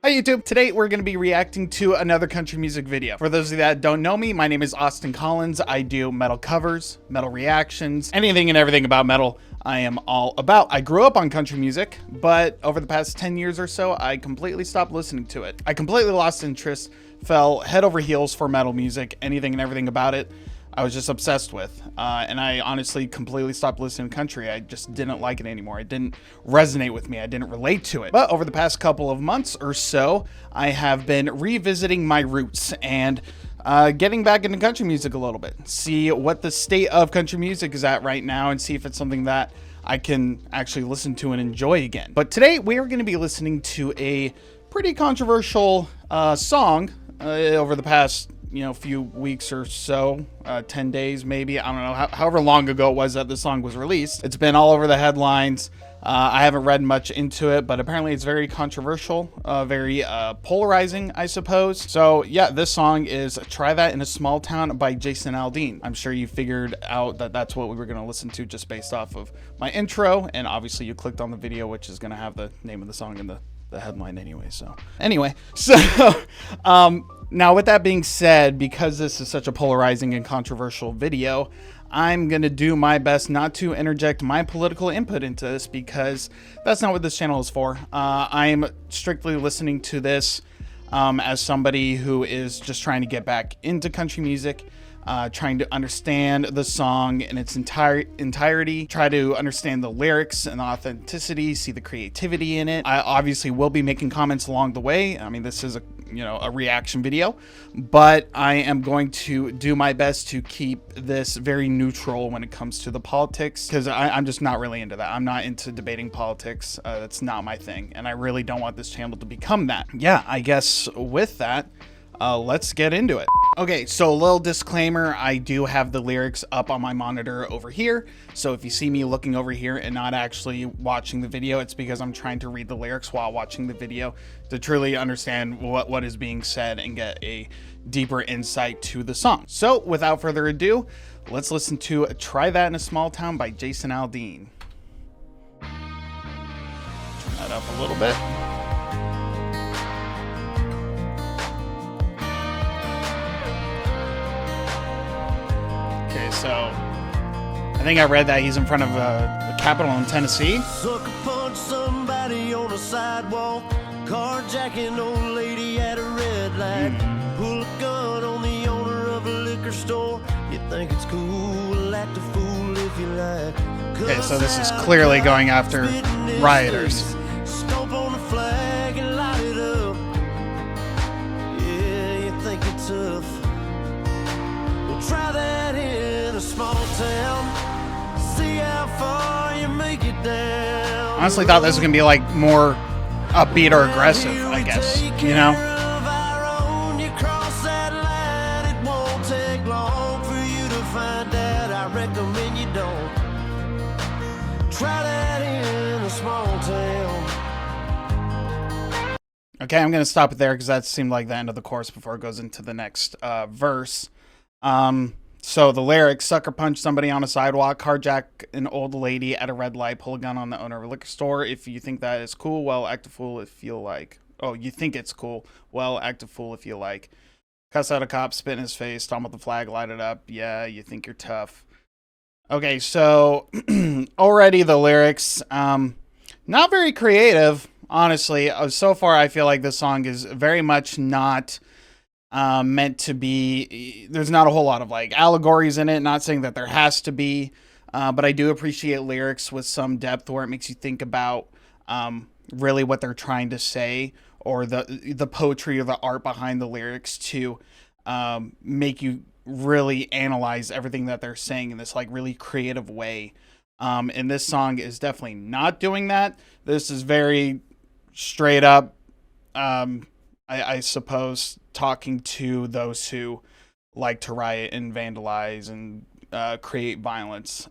Hi YouTube, today we're going to be reacting to another country music video. For those of you that don't know me, my name is Austin Collins. I do metal covers, metal reactions, anything and everything about metal I am all about. I grew up on country music, but over the past 10 years or so, I completely stopped listening to it. I completely lost interest, fell head over heels for metal music, anything and everything about it. I was just obsessed with, and I honestly completely stopped listening to country. I just didn't like it anymore. It didn't resonate with me. I didn't relate to it. But over the past couple of months or so, I have been revisiting my roots and getting back into country music a little bit. See what the state of country music is at right now and see if it's something that I can actually listen to and enjoy again. But today we are going to be listening to a pretty controversial song over the past few weeks or so, 10 days maybe. I don't know, however long ago it was that the song was released. It's been all over the headlines. I haven't read much into it, but apparently it's very controversial, very polarizing, I suppose. So yeah, this song is Try That in a Small Town by Jason Aldean. I'm sure you figured out that that's what we were going to listen to just based off of my intro, and obviously you clicked on the video, which is going to have the name of the song in the headline anyway. Now, with that being said, because this is such a polarizing and controversial video, I'm going to do my best not to interject my political input into this because that's not what this channel is for. I'm strictly listening to this as somebody who is just trying to get back into country music, trying to understand the song in its entirety, try to understand the lyrics and the authenticity, see the creativity in it. I obviously will be making comments along the way. I mean, this is a reaction video, but I am going to do my best to keep this very neutral when it comes to the politics, because I'm just not really into that. I'm not into debating politics. That's not my thing, and I really don't want this channel to become that. Yeah, I guess with that, let's get into it. Okay, so a little disclaimer, I do have the lyrics up on my monitor over here, so if you see me looking over here and not actually watching the video, it's because I'm trying to read the lyrics while watching the video to truly understand what is being said and get a deeper insight to the song. So without further ado, let's listen to Try That in a Small Town by Jason Aldean. Turn that up a little bit. Okay, so I think I read that he's in front of the Capitol in Tennessee. Sucker punch somebody on a sidewalk, carjacking old lady at a red light, pull a gun on the owner of a liquor store. You think it's cool, act a fool if you like. Okay, so this is clearly going after rioters. Stomp on the flag and light it up. Yeah, you think it's tough. Well, try that in a small town. See how far you make it down. Honestly thought this was gonna be like more upbeat or aggressive, I guess, you know? You cross that line, it won't take long for you to find out. I recommend you don't. Try that in a small town. Okay, I'm gonna stop it there because that seemed like the end of the chorus before it goes into the next verse. So the lyrics: sucker punch somebody on a sidewalk, carjack an old lady at a red light, pull a gun on the owner of a liquor store. If you think that is cool, well, act a fool if you like. Oh, you think it's cool? Well, act a fool if you like. Cuss out a cop, spit in his face, stomp with the flag, light it up. Yeah, you think you're tough. Okay, so already the lyrics, not very creative, honestly. So far, I feel like this song is very much not meant to be. There's not a whole lot of like allegories in it, not saying that there has to be, but I do appreciate lyrics with some depth where it makes you think about really what they're trying to say, or the poetry or the art behind the lyrics to make you really analyze everything that they're saying in this like really creative way. And this song is definitely not doing that. This is very straight up, I suppose, talking to those who like to riot and vandalize and create violence.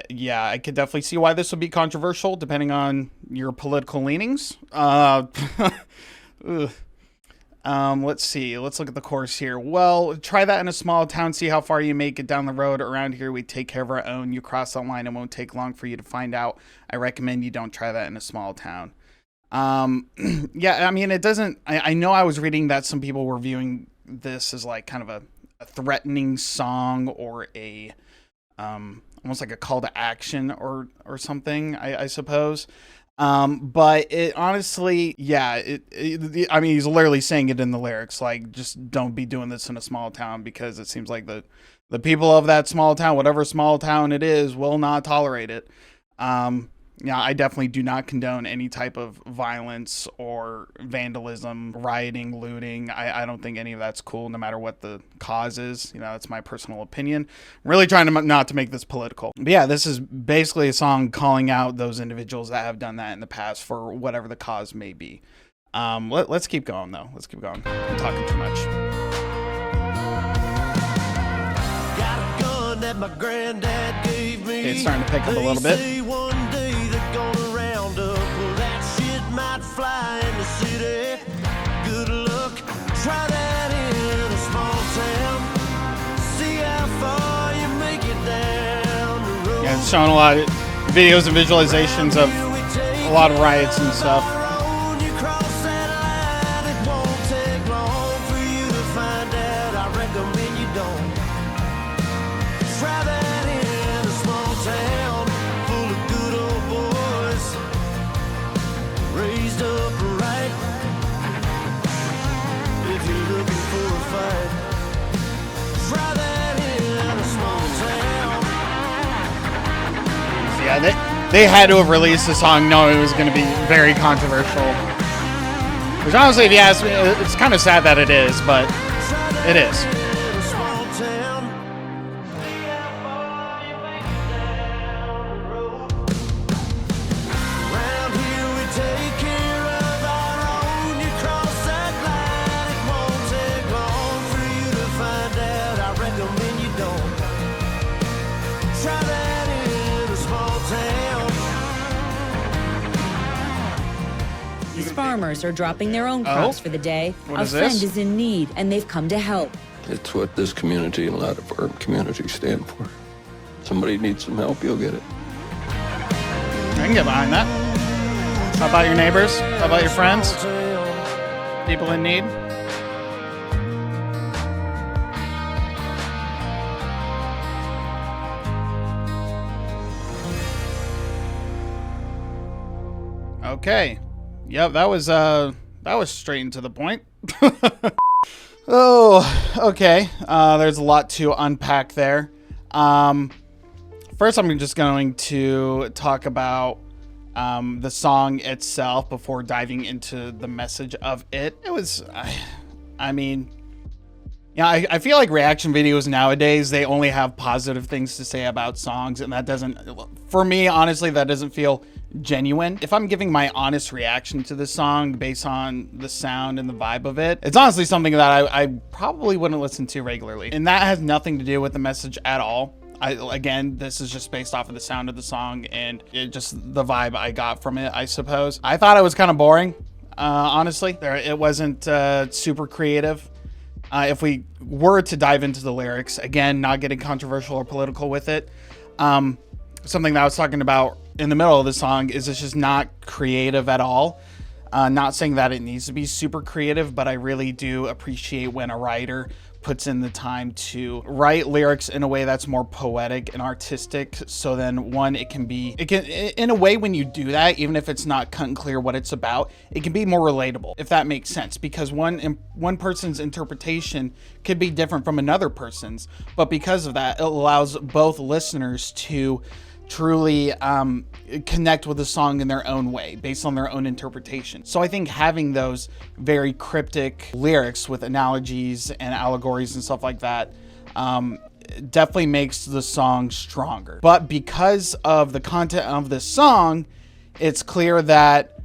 Yeah, I could definitely see why this would be controversial depending on your political leanings. Let's see. Let's look at the chorus here. Well, try that in a small town. See how far you make it down the road. Around here, we take care of our own. You cross that line, it won't take long for you to find out. I recommend you don't try that in a small town. Yeah, I mean, it doesn't, I know I was reading that some people were viewing this as like kind of a threatening song or a, almost like a call to action or something, I suppose. But it honestly, yeah, I mean, he's literally saying it in the lyrics, like, just don't be doing this in a small town, because it seems like the people of that small town, whatever small town it is, will not tolerate it. Yeah, I definitely do not condone any type of violence or vandalism, rioting, looting. I don't think any of that's cool, no matter what the cause is. You know, that's my personal opinion. I'm really trying to not to make this political. But yeah, this is basically a song calling out those individuals that have done that in the past for whatever the cause may be. Let's keep going, though. Let's keep going. I'm talking too much. Got a gun that my granddad gave me. Okay, it's starting to pick up a little bit. They say one day they're gonna round up. Well, that shit might fly in the city. Good luck, try that in a small town. See how far you make it down the road. Yeah, it's showing a lot of videos and visualizations of a lot of riots and stuff. You cross that line, it won't take long for you to find out. I recommend you don't. Try that in a small town full of good old boys, raised up right. If you're looking for a fight, try that in a small town. Yeah, they had to have released the song knowing it was going to be very controversial. Which honestly, if you ask me, it's kind of sad that it is, but it is. In a small town. See how far you make it down the road. Around here we take care of our own. You cross that line, it won't take long for you to find out. I recommend you don't. Try that in a small town. These farmers are dropping their own crops for the day. What A is friend this? is in need, and they've come to help. It's what this community and a lot of our communities stand for. Somebody needs some help, you'll get it. I can get behind that. How about your neighbors? How about your friends? People in need? Okay. Yep, that was straight and to the point. Oh, okay. There's a lot to unpack there. First, I'm just going to talk about the song itself before diving into the message of it. It was, I mean, yeah, I feel like reaction videos nowadays, they only have positive things to say about songs, and that doesn't, for me, honestly, that doesn't feel genuine. If I'm giving my honest reaction to this song based on the sound and the vibe of it, it's honestly something that I probably wouldn't listen to regularly. And that has nothing to do with the message at all. Again, this is just based off of the sound of the song and just the vibe I got from it, I suppose. I thought it was kind of boring, honestly. It wasn't super creative. If we were to dive into the lyrics, again, not getting controversial or political with it, something that I was talking about in the middle of the song is it's just not creative at all. Not saying that it needs to be super creative, but I really do appreciate when a writer puts in the time to write lyrics in a way that's more poetic and artistic. So then one, it can in a way, when you do that, even if it's not cut and clear what it's about, it can be more relatable, if that makes sense, because one person's interpretation could be different from another person's, but because of that, it allows both listeners to truly connect with the song in their own way, based on their own interpretation. So I think having those very cryptic lyrics with analogies and allegories and stuff like that definitely makes the song stronger. But because of the content of this song, it's clear that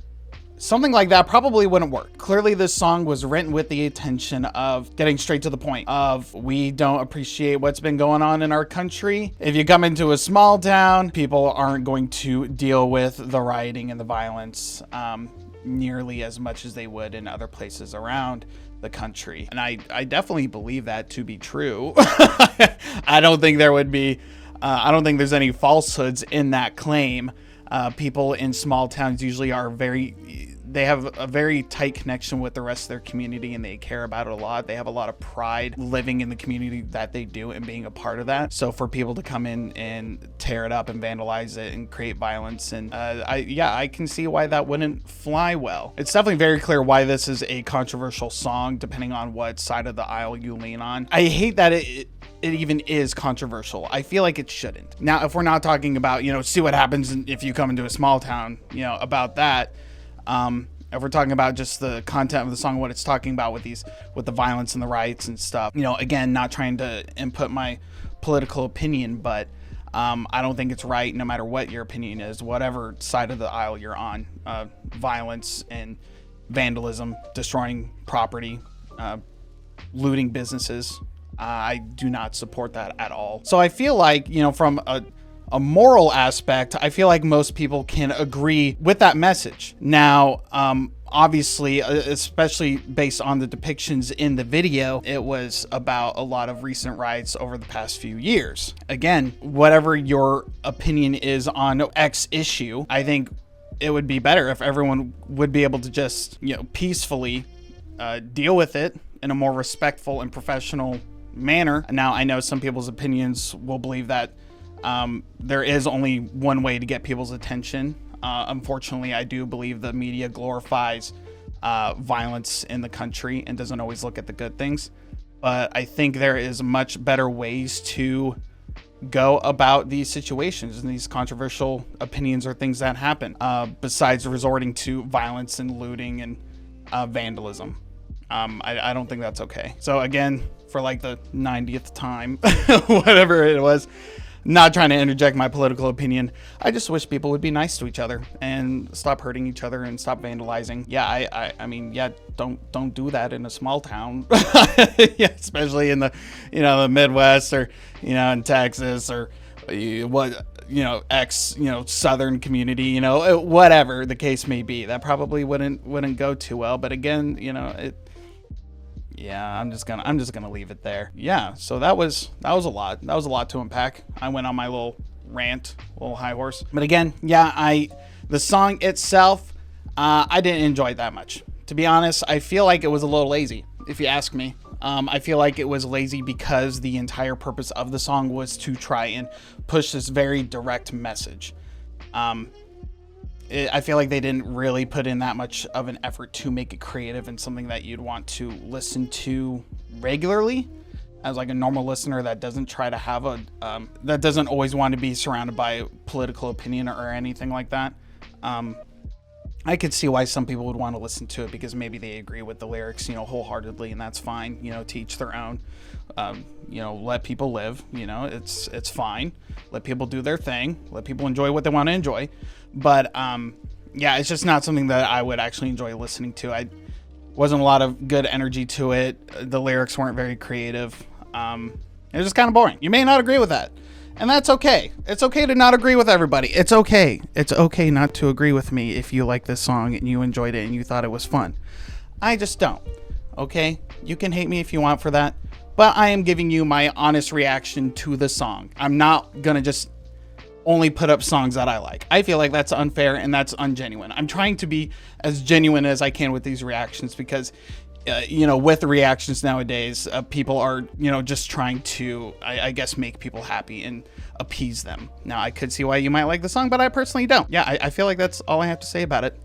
something like that probably wouldn't work. Clearly, this song was written with the intention of getting straight to the point of, we don't appreciate what's been going on in our country. If you come into a small town, people aren't going to deal with the rioting and the violence nearly as much as they would in other places around the country. And I definitely believe that to be true. I don't think there would be, I don't think there's any falsehoods in that claim. People in small towns usually are they have a very tight connection with the rest of their community, and they care about it a lot. They have a lot of pride living in the community that they do and being a part of that. So for people to come in and tear it up and vandalize it and create violence, and I can see why that wouldn't fly well. It's definitely very clear why this is a controversial song, depending on what side of the aisle you lean on. I hate that it even is controversial. I feel like it shouldn't. Now, if we're not talking about, see what happens if you come into a small town, about that. If we're talking about just the content of the song, what it's talking about with the violence and the riots and stuff, again, not trying to input my political opinion, but I don't think it's right, no matter what your opinion is, whatever side of the aisle you're on. Violence and vandalism, destroying property, looting businesses. I do not support that at all. So I feel like, from a moral aspect, I feel like most people can agree with that message. Now, obviously, especially based on the depictions in the video, it was about a lot of recent riots over the past few years. Again, whatever your opinion is on X issue, I think it would be better if everyone would be able to just, peacefully deal with it in a more respectful and professional manner. Now, I know some people's opinions will believe that there is only one way to get people's attention. Unfortunately, I do believe the media glorifies violence in the country and doesn't always look at the good things. But I think there is much better ways to go about these situations and these controversial opinions or things that happen, besides resorting to violence and looting and vandalism. I don't think that's okay. So again, for like the 90th time, whatever it was, not trying to interject my political opinion, I just wish people would be nice to each other and stop hurting each other and stop vandalizing. Yeah, I mean, don't do that in a small town, yeah, especially in the, the Midwest, or, in Texas, or Southern community, whatever the case may be. That probably wouldn't go too well. But again, yeah, I'm just gonna leave it there. Yeah, so that was a lot. That was a lot to unpack. I went on my little rant, little high horse. But again, yeah, the song itself, I didn't enjoy it that much. To be honest, I feel like it was a little lazy, if you ask me. I feel like it was lazy because the entire purpose of the song was to try and push this very direct message. I feel like they didn't really put in that much of an effort to make it creative and something that you'd want to listen to regularly as like a normal listener that doesn't try to have that doesn't always want to be surrounded by political opinion or anything like that. I could see why some people would want to listen to it because maybe they agree with the lyrics, wholeheartedly, and that's fine. To each their own. Let people live. It's fine. Let people do their thing. Let people enjoy what they want to enjoy. But yeah, it's just not something that I would actually enjoy listening to. I wasn't a lot of good energy to it. The lyrics weren't very creative. It was just kind of boring. You may not agree with that. And that's okay. It's okay to not agree with everybody. It's okay. It's okay not to agree with me if you like this song and you enjoyed it and you thought it was fun. I just don't. Okay? You can hate me if you want for that. But I am giving you my honest reaction to the song. I'm not going to just only put up songs that I like. I feel like that's unfair and that's ungenuine. I'm trying to be as genuine as I can with these reactions because with the reactions nowadays, people are, just trying to, I guess, make people happy and appease them. Now, I could see why you might like the song, but I personally don't. Yeah, I feel like that's all I have to say about it.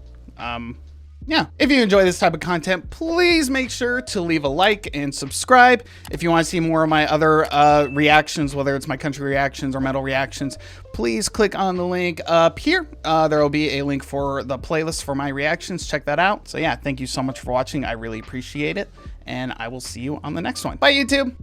Yeah, if you enjoy this type of content, please make sure to leave a like and subscribe. If you want to see more of my other reactions, whether it's my country reactions or metal reactions, please click on the link up here. There will be a link for the playlist for my reactions. Check that out. So yeah, thank you so much for watching. I really appreciate it. And I will see you on the next one. Bye, YouTube.